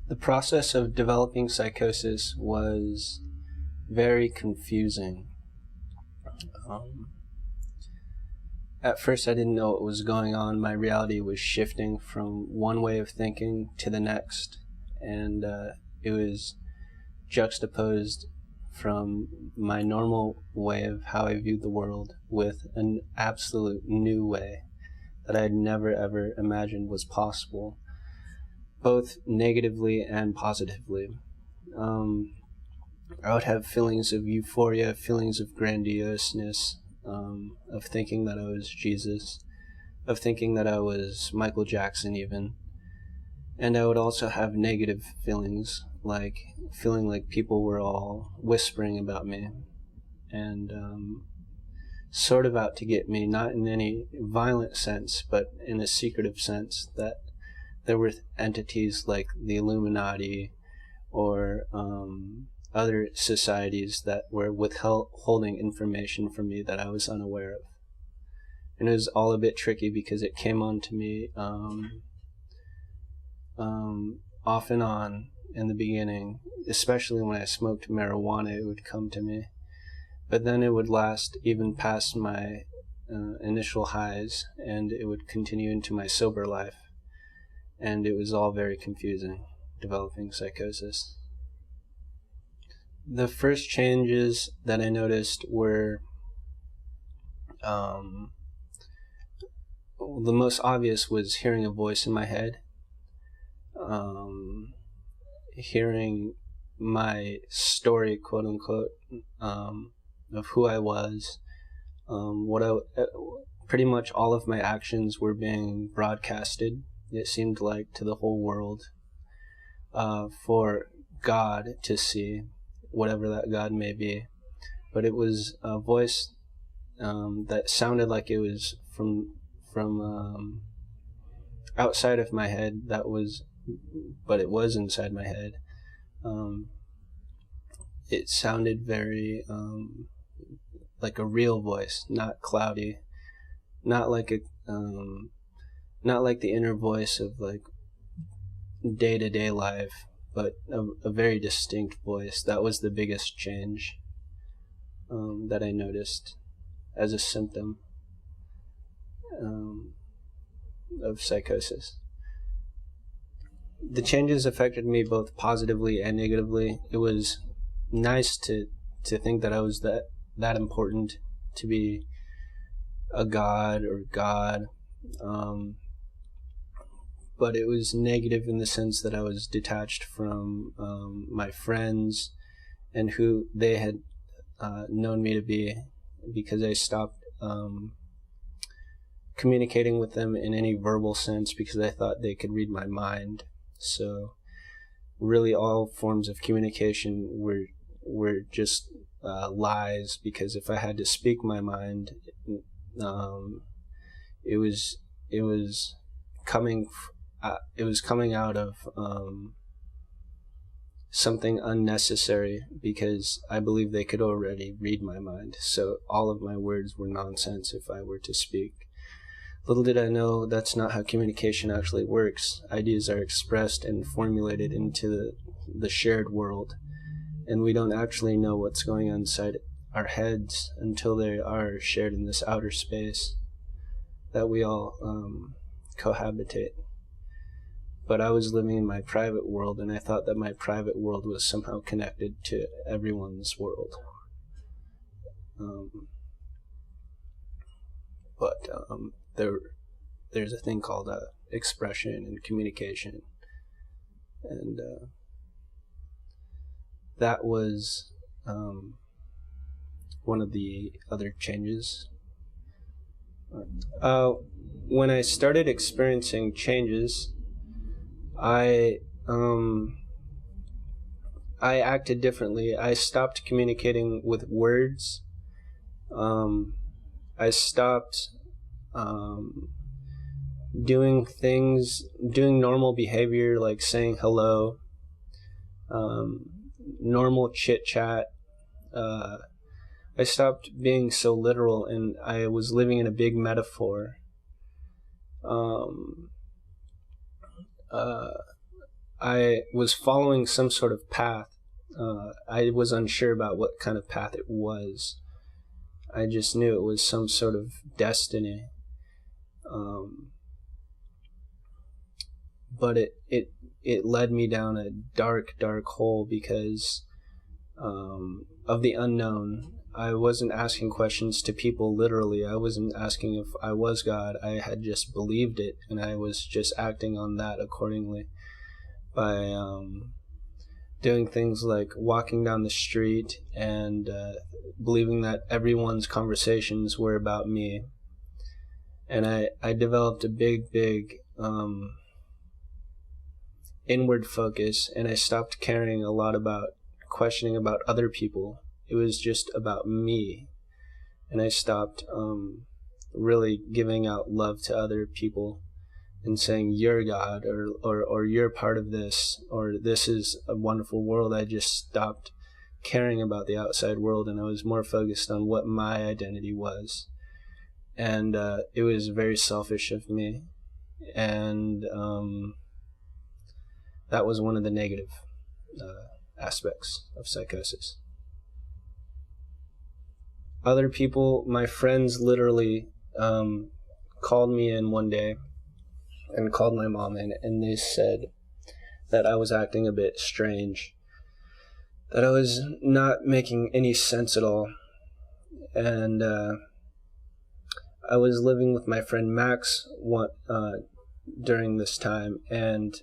The process of developing psychosis was very confusing. At first I didn't know what was going on. My reality was shifting from one way of thinking to the next, and it was juxtaposed from my normal way of how I viewed the world with an absolute new way that I had never ever imagined was possible, both negatively and positively. I would have feelings of euphoria, feelings of grandioseness, of thinking that I was Jesus, of thinking that I was Michael Jackson even. And I would also have negative feelings, like feeling like people were all whispering about me and sort of out to get me, not in any violent sense, but in a secretive sense, that there were entities like the Illuminati or other societies that were withholding information from me that I was unaware of. And it was all a bit tricky because it came on to me off and on in the beginning, especially when I smoked marijuana. It would come to me, but then it would last even past my initial highs, and it would continue into my sober life, and it was all very confusing, developing psychosis. The first changes that I noticed were the most obvious was hearing a voice in my head, hearing my story, quote unquote, of who I was. Pretty much all of my actions were being broadcasted, it seemed like, to the whole world, for God to see, whatever that God may be. But it was a voice that sounded like it was from outside of my head, but it was inside my head. It sounded very like a real voice, not cloudy, not like the inner voice of like day-to-day life, but a very distinct voice. That was the biggest change that I noticed as a symptom of psychosis. The changes affected me both positively and negatively. It was nice to think that I was that important to be a god or God, but it was negative in the sense that I was detached from my friends and who they had known me to be, because I stopped communicating with them in any verbal sense because I thought they could read my mind. So really all forms of communication were just lies, because if I had to speak my mind, it was coming out of something unnecessary, because I believe they could already read my mind. So all of my words were nonsense if I were to speak. Little did I know that's not how communication actually works. Ideas are expressed and formulated into the shared world, and we don't actually know what's going on inside our heads until they are shared in this outer space that we all cohabitate. But I was living in my private world, and I thought that my private world was somehow connected to everyone's world. But there's a thing called expression and communication, and that was one of the other changes. When I started experiencing changes, I acted differently. I stopped communicating with words. I stopped doing normal behavior like saying hello, normal chit-chat. I stopped being so literal, and I was living in a big metaphor. I was following some sort of path. I was unsure about what kind of path it was. I just knew it was some sort of destiny. But it led me down a dark hole because of the unknown. I wasn't asking questions to people literally. I wasn't asking if I was God. I had just believed it, and I was just acting on that accordingly by doing things like walking down the street and believing that everyone's conversations were about me. And I developed a big inward focus, and I stopped caring a lot about questioning about other people. It was just about me. And I stopped really giving out love to other people and saying, you're God, or you're part of this, or this is a wonderful world. I just stopped caring about the outside world, and I was more focused on what my identity was. And it was very selfish of me. And that was one of the negative aspects of psychosis. Other people, my friends literally called me in one day and called my mom in, and they said that I was acting a bit strange, that I was not making any sense at all. And I was living with my friend Max during this time, and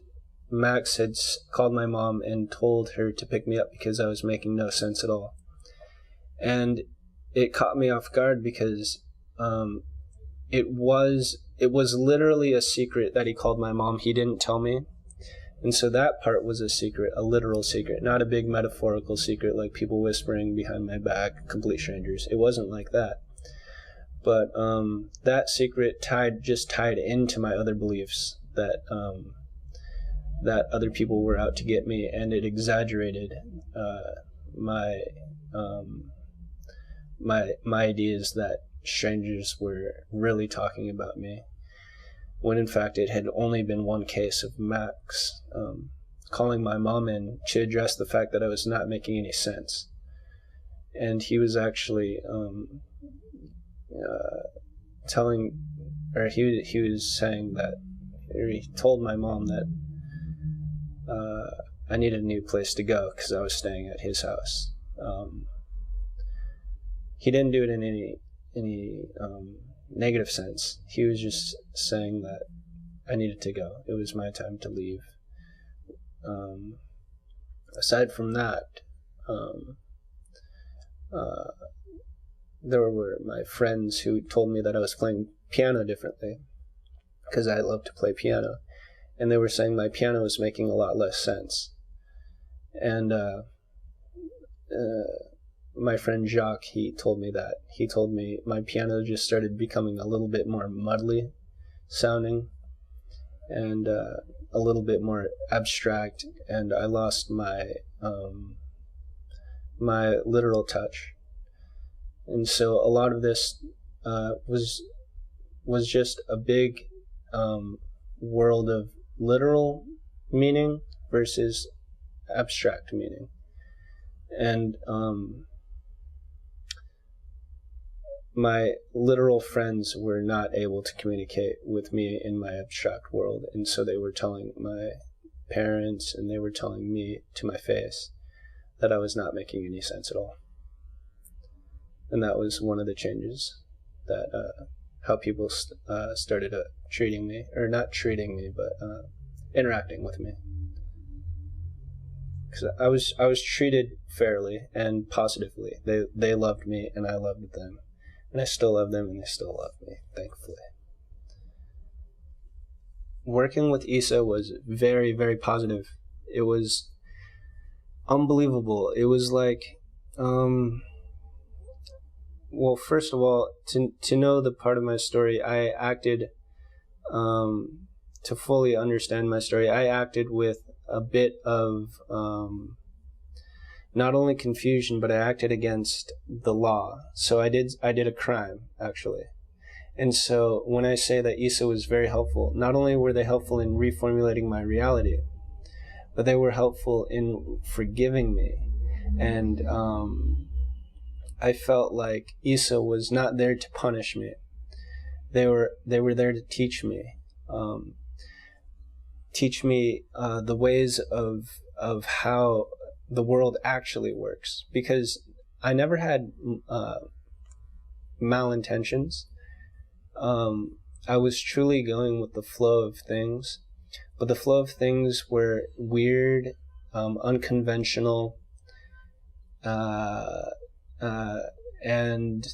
Max had called my mom and told her to pick me up because I was making no sense at all. And it caught me off guard because it was literally a secret that he called my mom. He didn't tell me. And so that part was a secret, a literal secret, not a big metaphorical secret like people whispering behind my back, complete strangers. It wasn't like that. But that secret tied into my other beliefs that other people were out to get me, and it exaggerated my ideas that strangers were really talking about me, when in fact it had only been one case of Max calling my mom in to address the fact that I was not making any sense. And he was actually he was saying that, or he told my mom that I needed a new place to go because I was staying at his house. He didn't do it in any negative sense. He was just saying that I needed to go. It was my time to leave. Aside from that, there were my friends who told me that I was playing piano differently because I love to play piano, and they were saying my piano was making a lot less sense. And my friend Jacques, he told me that. He told me my piano just started becoming a little bit more muddly sounding and a little bit more abstract, and I lost my my literal touch. And so a lot of this was just a big world of literal meaning versus abstract meaning. And my literal friends were not able to communicate with me in my abstract world, and so they were telling my parents and they were telling me to my face that I was not making any sense at all. And that was one of the changes that how people started treating me, or not treating me, but interacting with me. Because I was treated fairly and positively. They loved me and I loved them. And I still love them and they still love me, thankfully. Working with EASA was very, very positive. It was unbelievable. It was like, well, first of all, to know the part of my story, I acted, to fully understand my story, I acted with a bit of not only confusion, but I acted against the law. So I did a crime, actually. And so when I say that EASA was very helpful, not only were they helpful in reformulating my reality, but they were helpful in forgiving me. And I felt like EASA was not there to punish me. They were there to teach me the ways of how the world actually works, because I never had malintentions. I was truly going with the flow of things, but the flow of things were weird, unconventional, and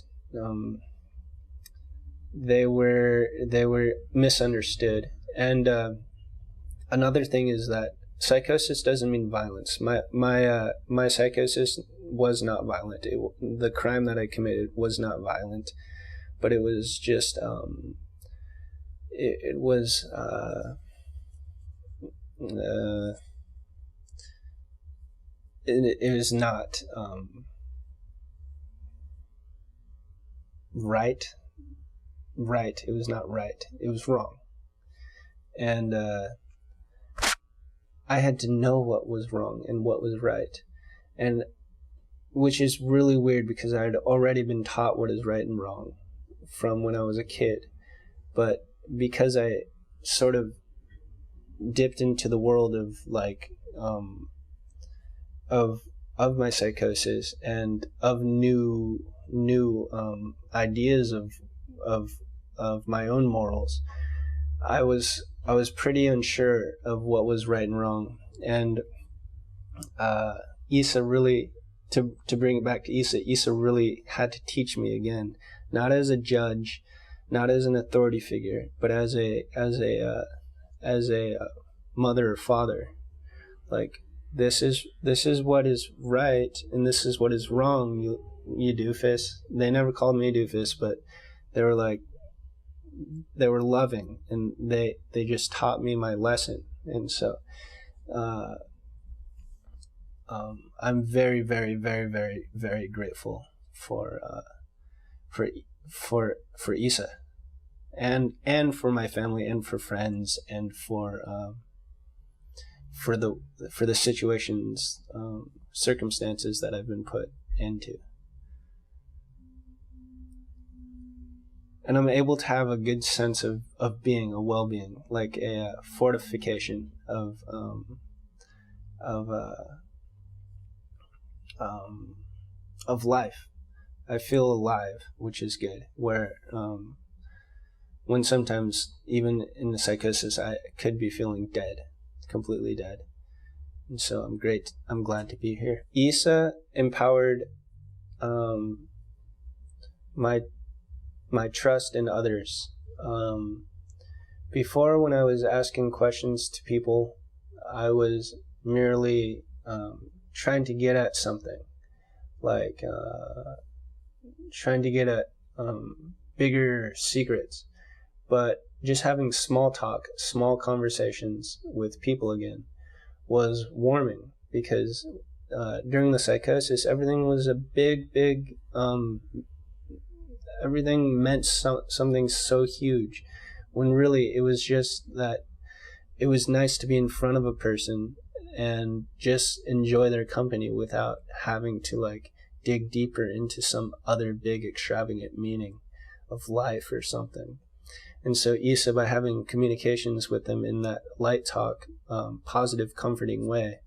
they were misunderstood. And another thing is that psychosis doesn't mean violence. My psychosis was not violent. The crime that I committed was not violent, but it was just it was not right. It was not right. It was wrong. And I had to know what was wrong and what was right. And which is really weird, because I had already been taught what is right and wrong from when I was a kid. But because I sort of dipped into the world of like of my psychosis and of new ideas of my own morals, I was pretty unsure of what was right and wrong. And EASA really, to bring it back to EASA really had to teach me again, not as a judge, not as an authority figure, but as a mother or father. Like, this is what is right, and this is what is wrong, you doofus. They never called me doofus, but they were like, they were loving, and they just taught me my lesson. And so I'm very, very, very, very, very grateful for EASA, and for my family, and for friends, and for the circumstances that I've been put into. And I'm able to have a good sense of being, a well-being, like a fortification of life. I feel alive, which is good. Where when sometimes, even in the psychosis, I could be feeling dead, completely dead. And so I'm glad to be here. EASA empowered my trust in others. Before, when I was asking questions to people, I was merely trying to get at something, like trying to get at bigger secrets. But just having small talk, small conversations with people again was warming, because during the psychosis, everything was a big, everything meant something so huge, when really it was just that it was nice to be in front of a person and just enjoy their company without having to like dig deeper into some other big extravagant meaning of life or something. And so EASA, by having communications with them in that light talk, positive, comforting way,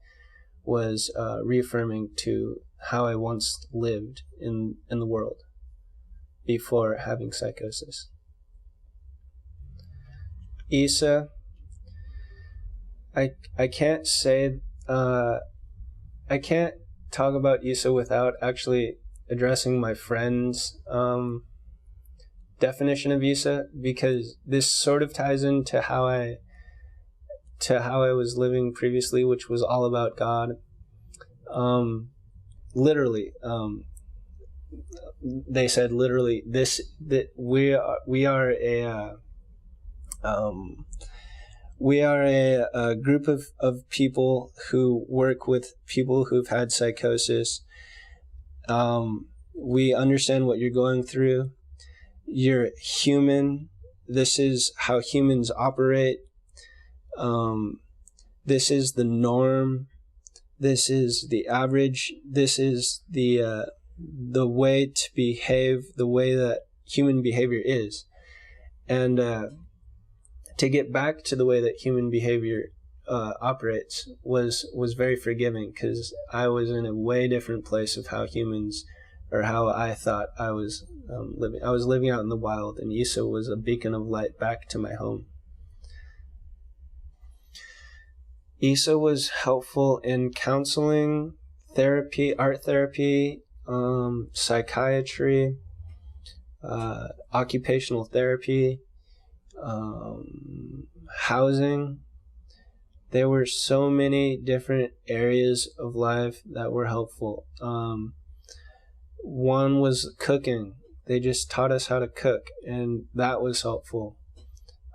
was reaffirming to how I once lived in the world before having psychosis. EASA, I can't say, I can't talk about EASA without actually addressing my friend's definition of EASA, because this sort of ties into how I was living previously, which was all about God. Literally, they said literally that we are a group of people who work with people who've had psychosis. We understand what you're going through. You're human. This is how humans operate. this is the norm, this is the average, this is the way to behave, the way that human behavior is. And to get back to the way that human behavior operates was very forgiving, because I was in a way different place of how humans, or how I thought I was living. I was living out in the wild, and EASA was a beacon of light back to my home. EASA was helpful in counseling, therapy, art therapy, psychiatry, occupational therapy, housing. There were so many different areas of life that were helpful. One was cooking. They just taught us how to cook, and that was helpful.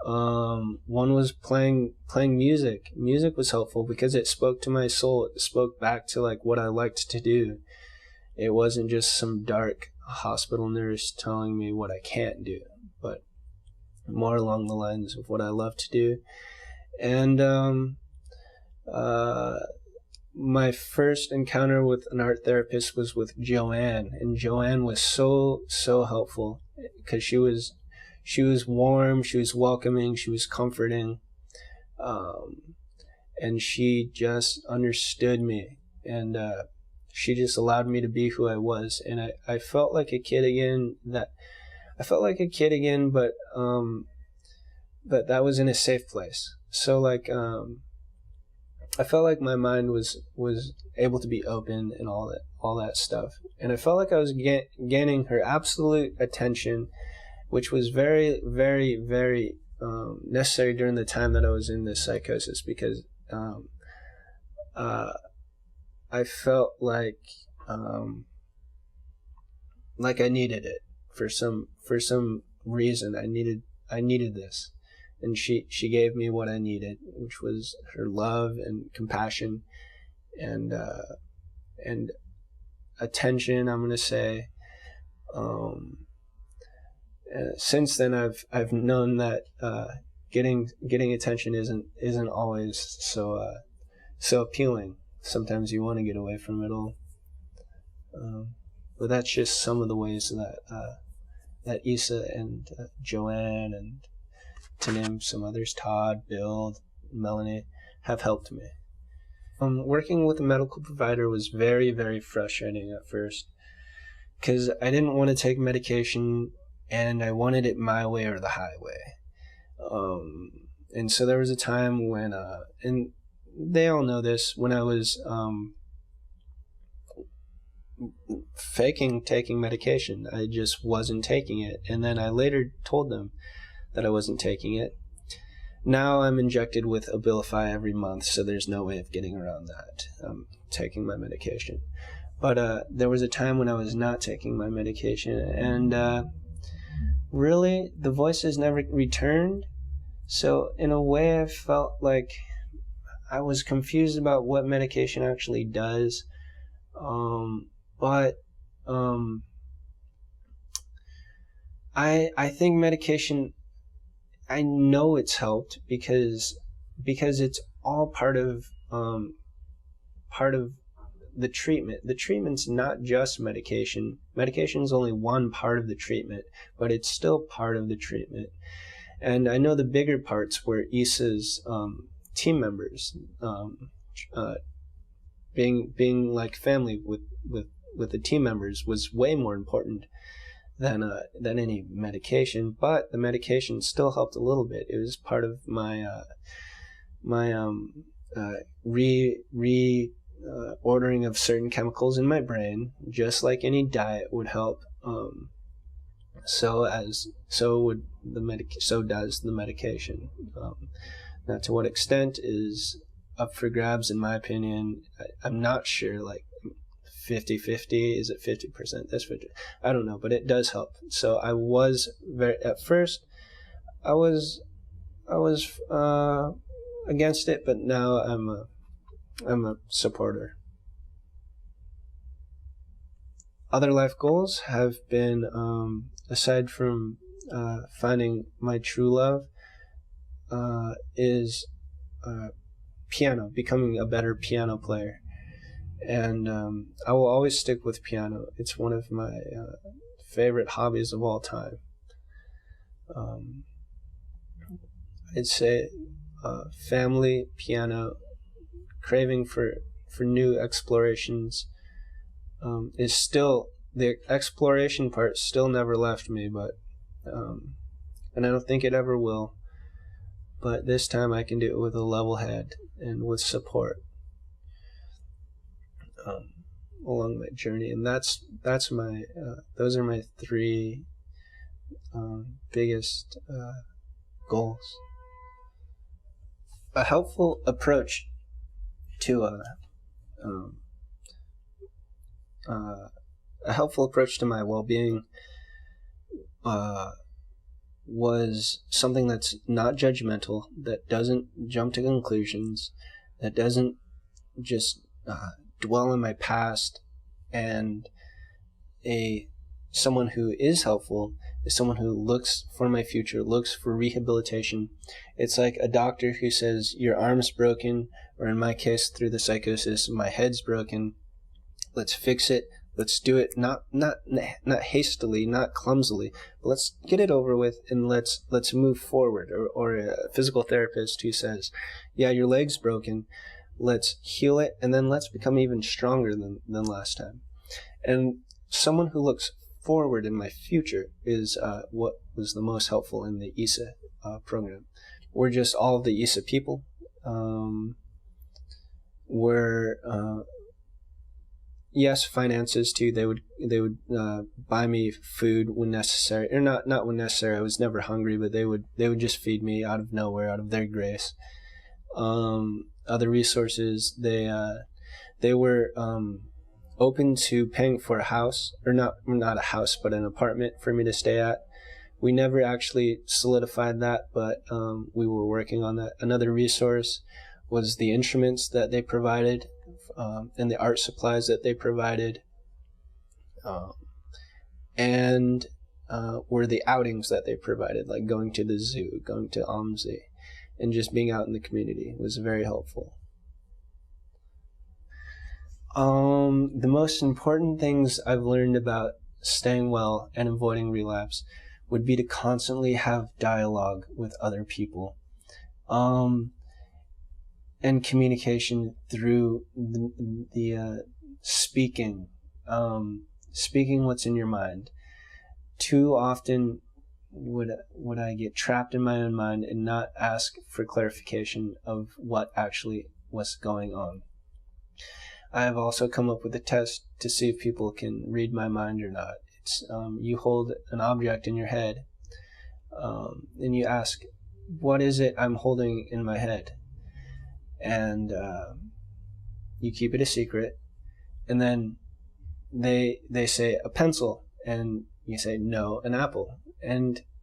One was playing music. Music was helpful because it spoke to my soul. It spoke back to like what I liked to do. It wasn't just some dark hospital nurse telling me what I can't do, but more along the lines of what I love to do. And my first encounter with an art therapist was with Joanne, and Joanne was so helpful, because she was warm, she was welcoming, she was comforting, and she just understood me, and she just allowed me to be who I was, and I felt like a kid again. But that was in a safe place. So like I felt like my mind was able to be open and all that stuff, and I felt like I was gaining her absolute attention, which was very, very, very necessary during the time that I was in this psychosis, because I felt like I needed it for some reason. I needed this, and she gave me what I needed, which was her love and compassion and attention, I'm gonna say. Since then, I've known that getting attention isn't always so appealing. Sometimes you want to get away from it all. But that's just some of the ways that EASA and Joanne, and to name some others, Todd, Bill, Melanie, have helped me. Working with a medical provider was very, very frustrating at first, because I didn't want to take medication, and I wanted it my way or the highway. And so there was a time when, and they all know this, when I was faking taking medication. I just wasn't taking it. And then I later told them that I wasn't taking it. Now I'm injected with Abilify every month, so there's no way of getting around that. I'm taking my medication. But there was a time when I was not taking my medication, and really, the voices never returned. So in a way, I felt like I was confused about what medication actually does. But I think medication, I know it's helped because it's all part of the treatment. The treatment's not just medication. Medication is only one part of the treatment, but it's still part of the treatment. And I know the bigger parts were EASA's team members, being like family with the team members was way more important than any medication. But the medication still helped a little bit. It was part of my ordering of certain chemicals in my brain, just like any diet would help. So does the medication. Now, to what extent is up for grabs, in my opinion. I'm not sure, like 50-50, is it 50% this, 50? I don't know, but it does help. So I was at first I was against it, but now I'm a supporter. Other life goals have been, aside from finding my true love, is piano, becoming a better piano player. And I will always stick with piano. It's one of my favorite hobbies of all time. I'd say family, piano, craving for new explorations is still, the exploration part still never left me, but and I don't think it ever will. But this time I can do it with a level head and with support along my journey. And that's my those are my three biggest goals. A helpful approach to my well-being was something that's not judgmental, that doesn't jump to conclusions, that doesn't just dwell in my past. And someone who is helpful is someone who looks for my future, looks for rehabilitation. It's like a doctor who says, your arm's broken, or in my case, through the psychosis, my head's broken. Let's fix it. Let's do it not hastily, not clumsily, but let's get it over with and let's move forward. Or a physical therapist who says, yeah, your leg's broken. Let's heal it, and then let's become even stronger than last time. And someone who looks forward in my future is what was the most helpful in the EASA program. We're just all of the EASA people. Yes, finances too. They would buy me food when necessary, or not when necessary. I was never hungry, but they would just feed me out of nowhere, out of their grace. Other resources, they were open to paying for a house, or not a house, but an apartment for me to stay at. We never actually solidified that, but we were working on that. Another resource was the instruments that they provided, and the art supplies that they provided, and were the outings that they provided, like going to the zoo, going to OMSI, and just being out in the community was very helpful. The most important things I've learned about staying well and avoiding relapse would be to constantly have dialogue with other people. And communication through the speaking what's in your mind. Too often would I get trapped in my own mind and not ask for clarification of what actually was going on. I have also come up with a test to see if people can read my mind or not. It's you hold an object in your head, and you ask, what is it I'm holding in my head? And you keep it a secret, and then they say a pencil, and you say no, an apple,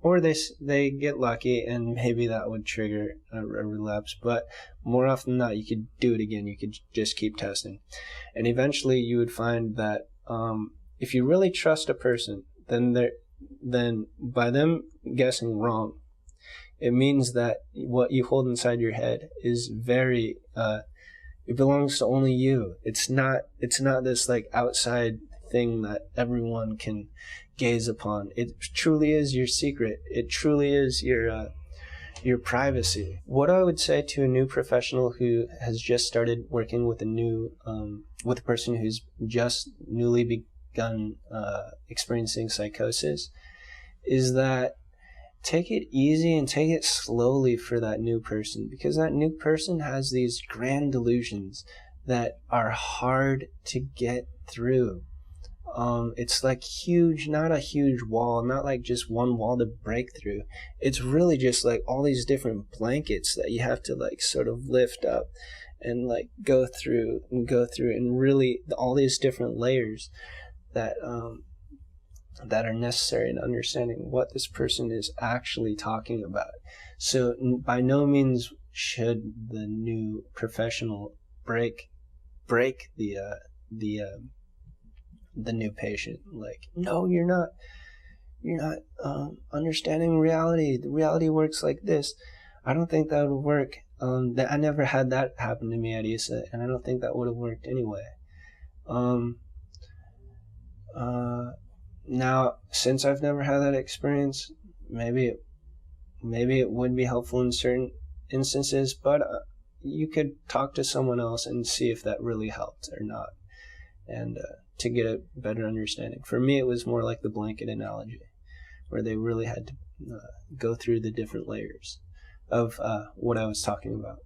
or they get lucky, and maybe that would trigger a relapse. But more often than not, you could do it again. You could just keep testing, and eventually you would find that if you really trust a person, then by them guessing wrong, it means that what you hold inside your head is very, it belongs to only you. It's not this like outside thing that everyone can gaze upon. It truly is your secret. It truly is your privacy. What I would say to a new professional who has just started working with with a person who's just newly begun experiencing psychosis is that take it easy and take it slowly for that new person, because that new person has these grand delusions that are hard to get through. It's like huge, not a huge wall, not like just one wall to break through. It's really just like all these different blankets that you have to like sort of lift up and like go through, and really all these different layers that are necessary in understanding what this person is actually talking about. So by no means should the new professional break the new patient. Like, no, you're not understanding reality. The reality works like this. I don't think that would work. that I never had that happen to me at EASA, and I don't think that would have worked anyway. Now, since I've never had that experience, maybe it would be helpful in certain instances, but you could talk to someone else and see if that really helped or not, and to get a better understanding. For me, it was more like the blanket analogy, where they really had to go through the different layers of what I was talking about.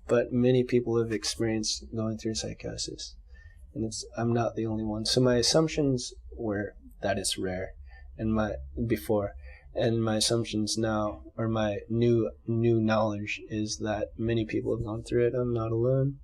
But many people have experienced going through psychosis, and I'm not the only one. So my assumptions were that it's rare, and my assumptions now, or my new knowledge, is that many people have gone through it. I'm not alone.